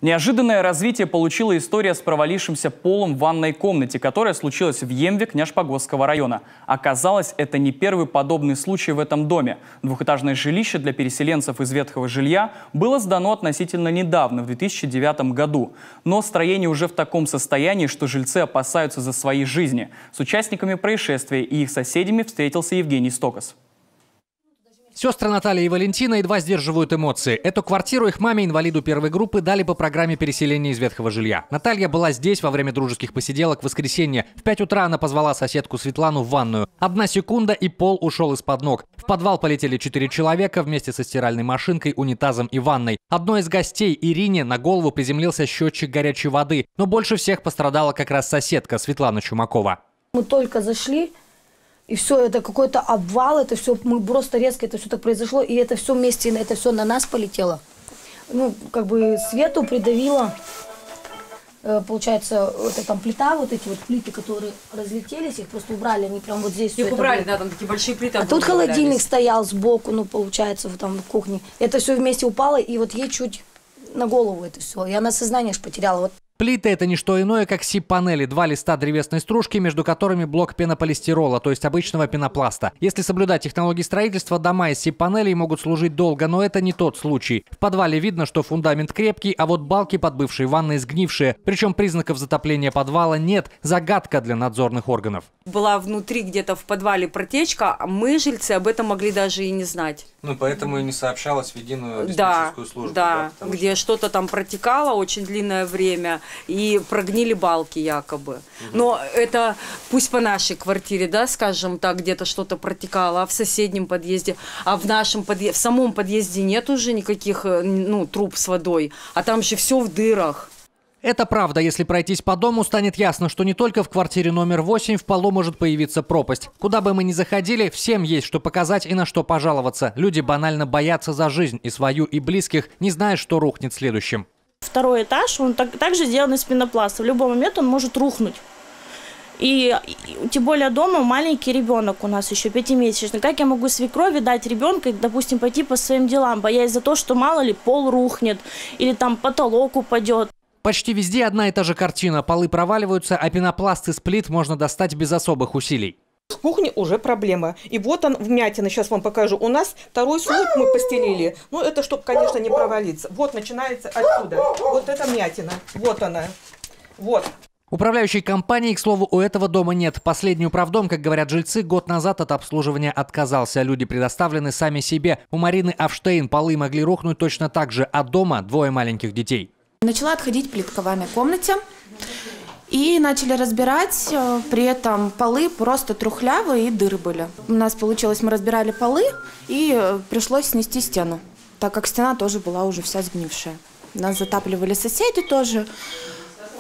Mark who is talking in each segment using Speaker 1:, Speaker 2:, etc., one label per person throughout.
Speaker 1: Неожиданное развитие получила история с провалившимся полом в ванной комнате, которая случилась в Емве Княжпогосского района. Оказалось, это не первый подобный случай в этом доме. Двухэтажное жилище для переселенцев из ветхого жилья было сдано относительно недавно, в 2009 году. Но строение уже в таком состоянии, что жильцы опасаются за свои жизни. С участниками происшествия и их соседями встретился Евгений Стокос.
Speaker 2: Сестры Наталья и Валентина едва сдерживают эмоции. Эту квартиру их маме, инвалиду первой группы, дали по программе переселения из ветхого жилья. Наталья была здесь во время дружеских посиделок в воскресенье. В 5 утра она позвала соседку Светлану в ванную. 1 секунда, и пол ушел из-под ног. В подвал полетели 4 человека вместе со стиральной машинкой, унитазом и ванной. Одной из гостей, Ирине, на голову приземлился счетчик горячей воды. Но больше всех пострадала как раз соседка Светлана Чумакова.
Speaker 3: Мы только зашли. И все, это какой-то обвал, это все, мы просто резко, это все так произошло, и это все вместе, это все на нас полетело. Ну, как бы свету придавило, получается, это там плита, вот эти вот плиты, которые разлетелись, их просто убрали, они прям вот здесь.
Speaker 4: Их убрали, да, там такие большие плиты.
Speaker 3: А тут холодильник стоял сбоку, ну, получается, вот там в кухне. Это все вместе упало, и вот ей чуть на голову это все, и она сознание аж потеряла. Вот.
Speaker 2: Плиты – это не что иное, как СИП-панели, 2 листа древесной стружки, между которыми блок пенополистирола, то есть обычного пенопласта. Если соблюдать технологии строительства, дома из СИП-панелей могут служить долго, но это не тот случай. В подвале видно, что фундамент крепкий, а вот балки под бывшей ванной сгнившие. Причем признаков затопления подвала нет. Загадка для надзорных органов.
Speaker 4: Была внутри где-то в подвале протечка, а мы, жильцы, об этом могли даже и не знать.
Speaker 5: Ну, поэтому и не сообщалось в единую диспетчерскую службу.
Speaker 4: Да, где что-то там протекало очень длинное время. И прогнили балки якобы. Но это пусть по нашей квартире, да, скажем так, где-то что-то протекало, а в соседнем подъезде, а в нашем подъезде, в самом подъезде нет уже никаких, ну, труб с водой, а там же все в дырах.
Speaker 2: Это правда. Если пройтись по дому, станет ясно, что не только в квартире номер 8 в полу может появиться пропасть. Куда бы мы ни заходили, всем есть что показать и на что пожаловаться. Люди банально боятся за жизнь и свою, и близких, не зная, что рухнет следующим.
Speaker 6: 2-й этаж, он также сделан из пенопласта. В любой момент он может рухнуть. И тем более дома маленький ребенок у нас еще 5-месячный. Как я могу свекрови дать ребенка, допустим, пойти по своим делам, боясь за то, что мало ли пол рухнет или там потолок упадет.
Speaker 2: Почти везде одна и та же картина. Полы проваливаются, а пенопласт из плит можно достать без особых усилий.
Speaker 7: В кухне уже проблема. И вот он, вмятина, сейчас вам покажу. У нас 2-й слой мы постелили. Ну, это чтобы, конечно, не провалиться. Вот начинается отсюда. Вот эта вмятина. Вот она. Вот.
Speaker 2: Управляющей компании, к слову, у этого дома нет. Последний управдом, как говорят жильцы, год назад от обслуживания отказался. Люди предоставлены сами себе. У Марины Авштейн полы могли рухнуть точно так же, а дома 2 маленьких детей.
Speaker 8: Начала отходить плитка в ванной комнате. И начали разбирать, при этом полы просто трухлявые и дыры были. У нас получилось, мы разбирали полы и пришлось снести стену, так как стена тоже была уже вся сгнившая. Нас затапливали соседи тоже.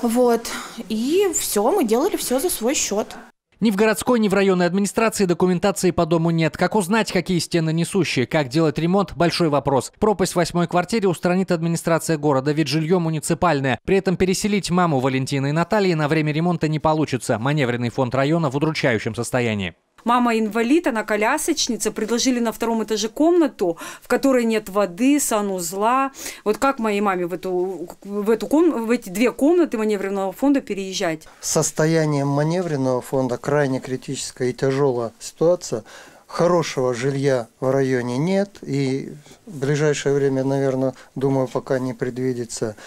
Speaker 8: Вот. И все, мы делали все за свой счет.
Speaker 2: Ни в городской, ни в районной администрации документации по дому нет. Как узнать, какие стены несущие, как делать ремонт – большой вопрос. Пропасть в 8-й квартире устранит администрация города, ведь жилье муниципальное. При этом переселить маму Валентины и Натальи на время ремонта не получится. Маневренный фонд района в удручающем состоянии.
Speaker 4: Мама инвалид, она колясочница. Предложили на 2-м этаже комнату, в которой нет воды, санузла. Вот как моей маме в эти 2 комнаты маневренного фонда переезжать?
Speaker 9: Состоянием маневренного фонда крайне критическая и тяжелая ситуация. Хорошего жилья в районе нет. И в ближайшее время, наверное, думаю, пока не предвидится.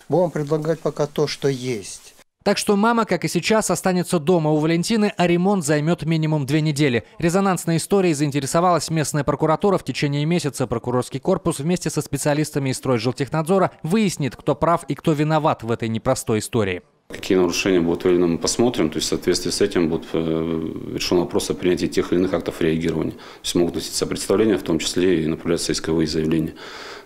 Speaker 9: Будем предлагать пока то, что есть.
Speaker 2: Так что мама, как и сейчас, останется дома у Валентины, а ремонт займет минимум 2 недели. Резонансной историей заинтересовалась местная прокуратура. В течение месяца прокурорский корпус вместе со специалистами из Стройжилтехнадзора выяснит, кто прав и кто виноват в этой непростой истории.
Speaker 10: Какие нарушения будут выявлены, мы посмотрим. То есть в соответствии с этим будет решен вопрос о принятии тех или иных актов реагирования. То есть могут носиться представления, в том числе и направляться исковые заявления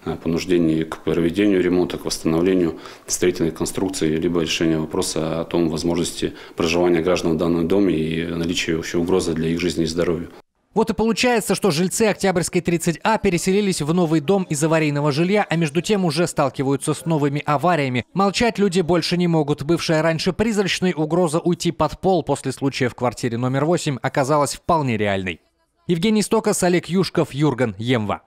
Speaker 10: о понуждении к проведению ремонта, к восстановлению строительной конструкции, либо решение вопроса о том возможности проживания граждан в данном доме и наличия вообще угрозы для их жизни и здоровья.
Speaker 2: Вот и получается, что жильцы Октябрьской 30А переселились в новый дом из аварийного жилья, а между тем уже сталкиваются с новыми авариями. Молчать люди больше не могут. Бывшая раньше призрачной угроза уйти под пол после случая в квартире номер 8 оказалась вполне реальной. Евгений Стокос, Олег Юшков, Юрган, Емва.